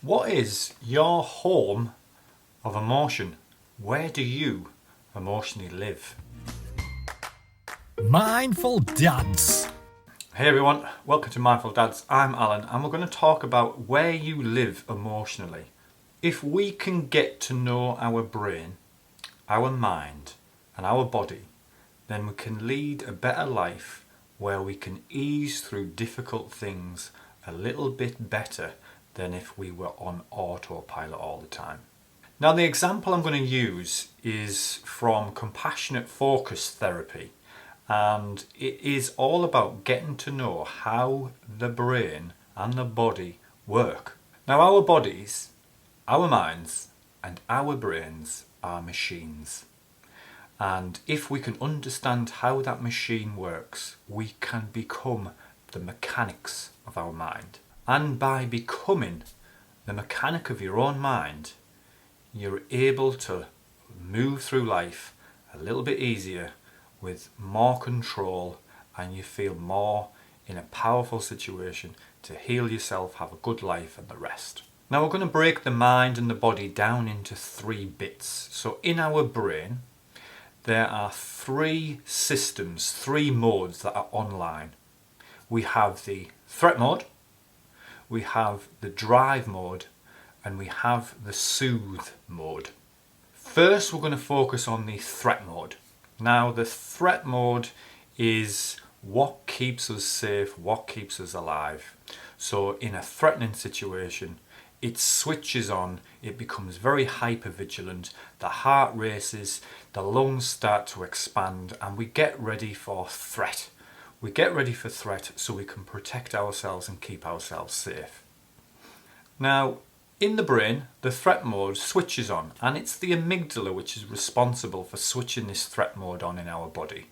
What is your home of emotion? Where do you emotionally live? Mindful Dads. Hey everyone, welcome to Mindful Dads. I'm Alan and we're going to talk about where you live emotionally. If we can get to know our brain, our mind and our body, then we can lead a better life where we can ease through difficult things a little bit better than if we were on autopilot all the time. Now the example I'm going to use is from compassionate focus therapy, and it is all about getting to know how the brain and the body work. Now our bodies, our minds and our brains are machines. And if we can understand how that machine works, we can become the mechanics of our mind. And by becoming the mechanic of your own mind, you're able to move through life a little bit easier with more control, and you feel more in a powerful situation to heal yourself, have a good life and the rest. Now we're going to break the mind and the body down into three bits. So in our brain, there are three systems, three modes that are online. We have the threat mode, we have the drive mode, and we have the soothe mode. First, we're going to focus on the threat mode. Now, the threat mode is what keeps us safe, what keeps us alive. So in a threatening situation, it switches on, it becomes very hypervigilant, the heart races, the lungs start to expand, and we get ready for threat. We get ready for threat so we can protect ourselves and keep ourselves safe. Now, in the brain, the threat mode switches on, and it's the amygdala which is responsible for switching this threat mode on in our body.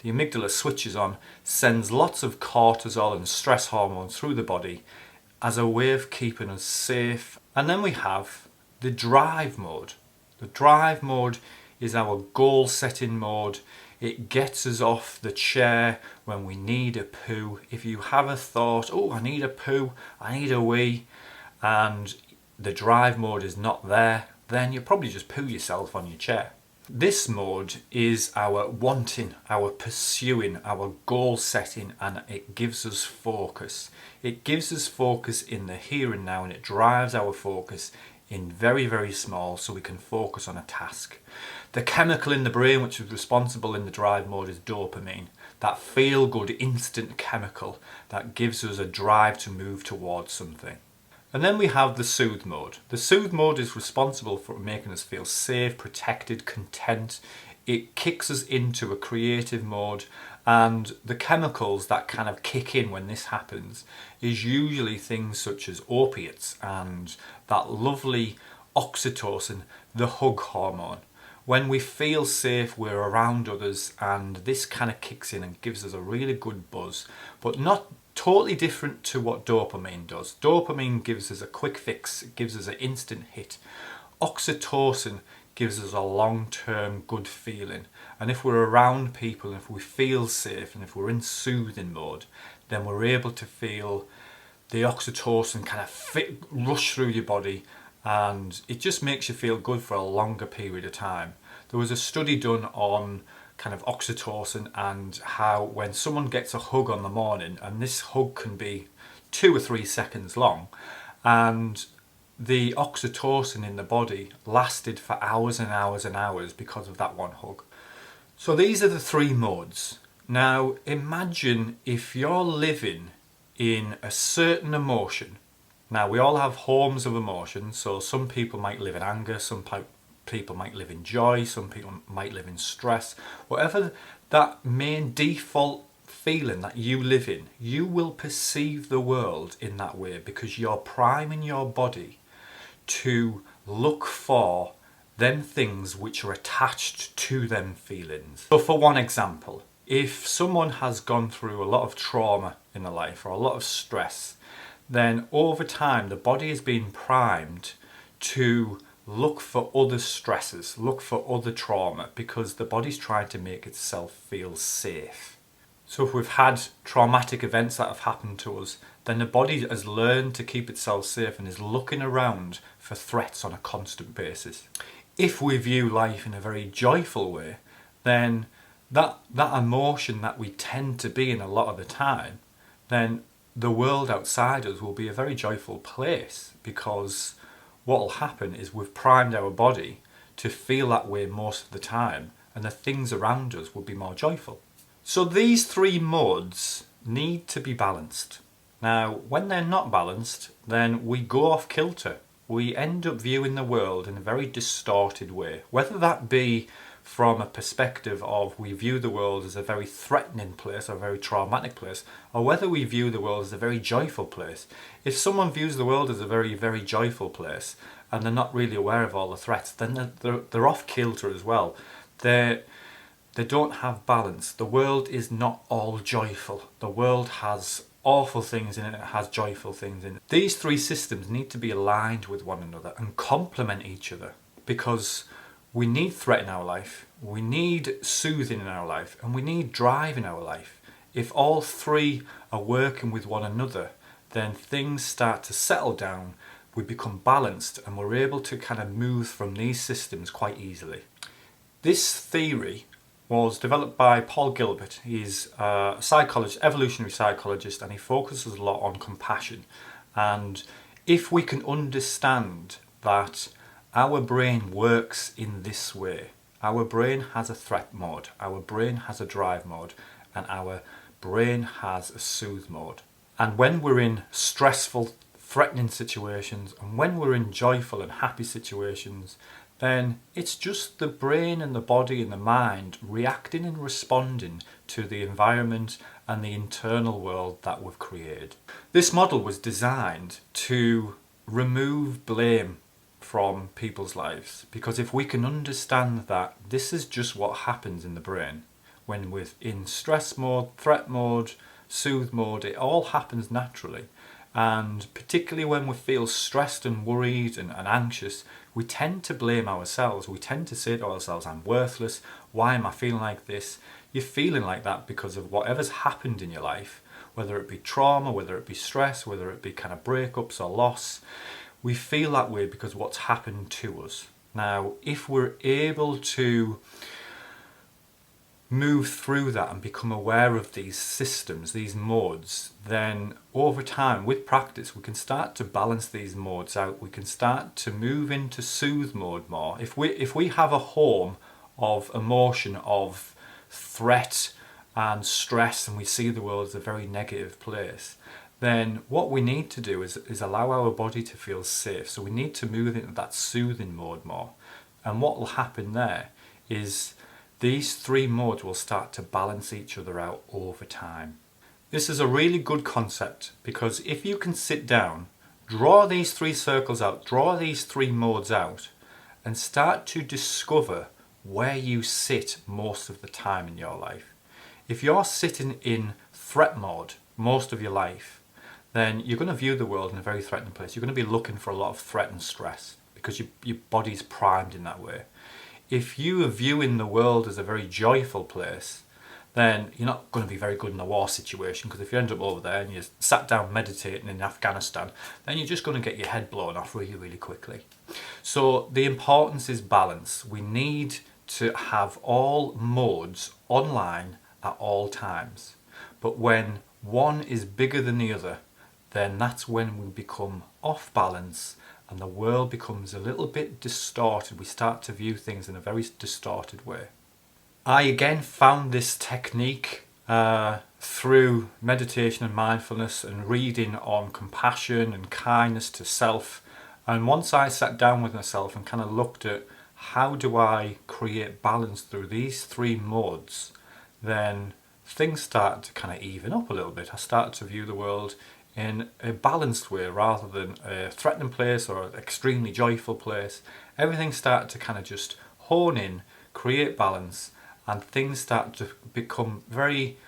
The amygdala switches on, sends lots of cortisol and stress hormones through the body as a way of keeping us safe. And then we have the drive mode. The drive mode is our goal setting mode. It gets us off the chair when we need a poo. If you have a thought, oh, I need a poo, I need a wee, and the drive mode is not there, then you probably just poo yourself on your chair. This mode is our wanting, our pursuing, our goal setting, and it gives us focus. It gives us focus in the here and now, and it drives our focus in very, very small so we can focus on a task. The chemical in the brain which is responsible in the drive mode is dopamine, that feel-good instant chemical that gives us a drive to move towards something. And then we have the soothe mode. The soothe mode is responsible for making us feel safe, protected, content. It kicks us into a creative mode, and the chemicals that kind of kick in when this happens is usually things such as opiates and that lovely oxytocin, the hug hormone. When we feel safe, we're around others, and this kind of kicks in and gives us a really good buzz, but not totally different to what dopamine does. Dopamine gives us a quick fix, it gives us an instant hit. Oxytocin gives us a long-term good feeling. And if we're around people, if we feel safe, and if we're in soothing mode, then we're able to feel the oxytocin kind of rush through your body, and it just makes you feel good for a longer period of time. There was a study done on kind of oxytocin and how when someone gets a hug on the morning, and this hug can be 2 or 3 seconds long, and the oxytocin in the body lasted for hours and hours and hours because of that one hug. So these are the three modes. Now imagine if you're living in a certain emotion. Now we all have homes of emotion, so some people might live in anger, some people might live in joy, some people might live in stress. Whatever that main default feeling that you live in, you will perceive the world in that way because you're priming your body to look for them things which are attached to them feelings. So for one example, if someone has gone through a lot of trauma in their life or a lot of stress, then over time the body is being primed to look for other stresses, look for other trauma, because the body's trying to make itself feel safe. So if we've had traumatic events that have happened to us, then the body has learned to keep itself safe and is looking around for threats on a constant basis. If we view life in a very joyful way, then that emotion that we tend to be in a lot of the time, then the world outside us will be a very joyful place, because what will happen is we've primed our body to feel that way most of the time, and the things around us will be more joyful. So these three modes need to be balanced. Now, when they're not balanced, then we go off kilter. We end up viewing the world in a very distorted way, whether that be from a perspective of we view the world as a very threatening place or a very traumatic place, or whether we view the world as a very joyful place. If someone views the world as a very, very joyful place and they're not really aware of all the threats, then they're off kilter as well. They don't have balance. The world is not all joyful. The world has awful things in it, it has joyful things in it. These three systems need to be aligned with one another and complement each other, because we need threat in our life, we need soothing in our life, and we need drive in our life. If all three are working with one another, then things start to settle down, we become balanced, and we're able to kind of move from these systems quite easily. This theory was developed by Paul Gilbert. He's a psychologist, evolutionary psychologist, and he focuses a lot on compassion. And if we can understand that our brain works in this way, our brain has a threat mode, our brain has a drive mode, and our brain has a soothe mode. And when we're in stressful, threatening situations, and when we're in joyful and happy situations, then it's just the brain and the body and the mind reacting and responding to the environment and the internal world that we've created. This model was designed to remove blame from people's lives, because if we can understand that this is just what happens in the brain when we're in stress mode, threat mode, soothe mode, it all happens naturally. And particularly when we feel stressed and worried and anxious, we tend to blame ourselves. We tend to say to ourselves, I'm worthless, why am I feeling like this? You're feeling like that because of whatever's happened in your life, whether it be trauma, whether it be stress, whether it be kind of breakups or loss. We feel that way because of what's happened to us. Now, if we're able to move through that and become aware of these systems, these modes, then over time, with practice, we can start to balance these modes out. We can start to move into soothe mode more. If we have a home of emotion, of threat and stress, and we see the world as a very negative place, then what we need to do is allow our body to feel safe. So we need to move into that soothing mode more. And what will happen there is these three modes will start to balance each other out over time. This is a really good concept, because if you can sit down, draw these three circles out, draw these three modes out, and start to discover where you sit most of the time in your life. If you're sitting in threat mode most of your life, then you're going to view the world in a very threatening place. You're going to be looking for a lot of threat and stress because your body's primed in that way. If you are viewing the world as a very joyful place, then you're not going to be very good in a war situation, because if you end up over there and you sat down meditating in Afghanistan, then you're just going to get your head blown off really, really quickly. So the importance is balance. We need to have all modes online at all times. But when one is bigger than the other, then that's when we become off balance and the world becomes a little bit distorted. We start to view things in a very distorted way. I again found this technique through meditation and mindfulness and reading on compassion and kindness to self. And once I sat down with myself and kind of looked at how do I create balance through these three modes, then things started to kind of even up a little bit. I started to view the world in a balanced way rather than a threatening place or an extremely joyful place. Everything started to kind of just hone in, create balance, and things start to become very,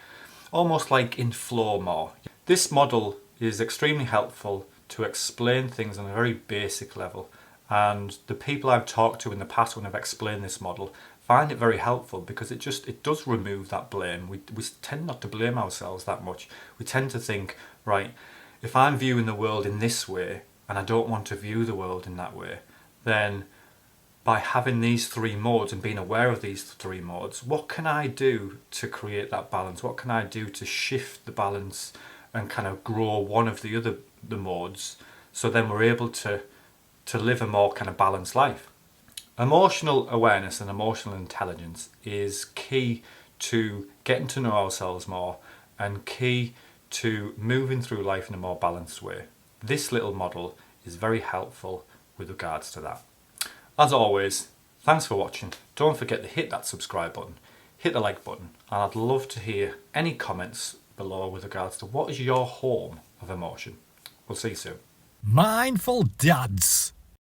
almost like in flow more. This model is extremely helpful to explain things on a very basic level, and the people I've talked to in the past when I've explained this model find it very helpful because it does remove that blame. We tend not to blame ourselves that much. We tend to think, right, if I'm viewing the world in this way and I don't want to view the world in that way, then by having these three modes and being aware of these three modes, what can I do to create that balance? What can I do to shift the balance and kind of grow one of the modes, so then we're able to live a more kind of balanced life? Emotional awareness and emotional intelligence is key to getting to know ourselves more and key to moving through life in a more balanced way. This little model is very helpful with regards to that. As always, thanks for watching. Don't forget to hit that subscribe button, hit the like button, and I'd love to hear any comments below with regards to what is your home of emotion. We'll see you soon. Mindful Dads.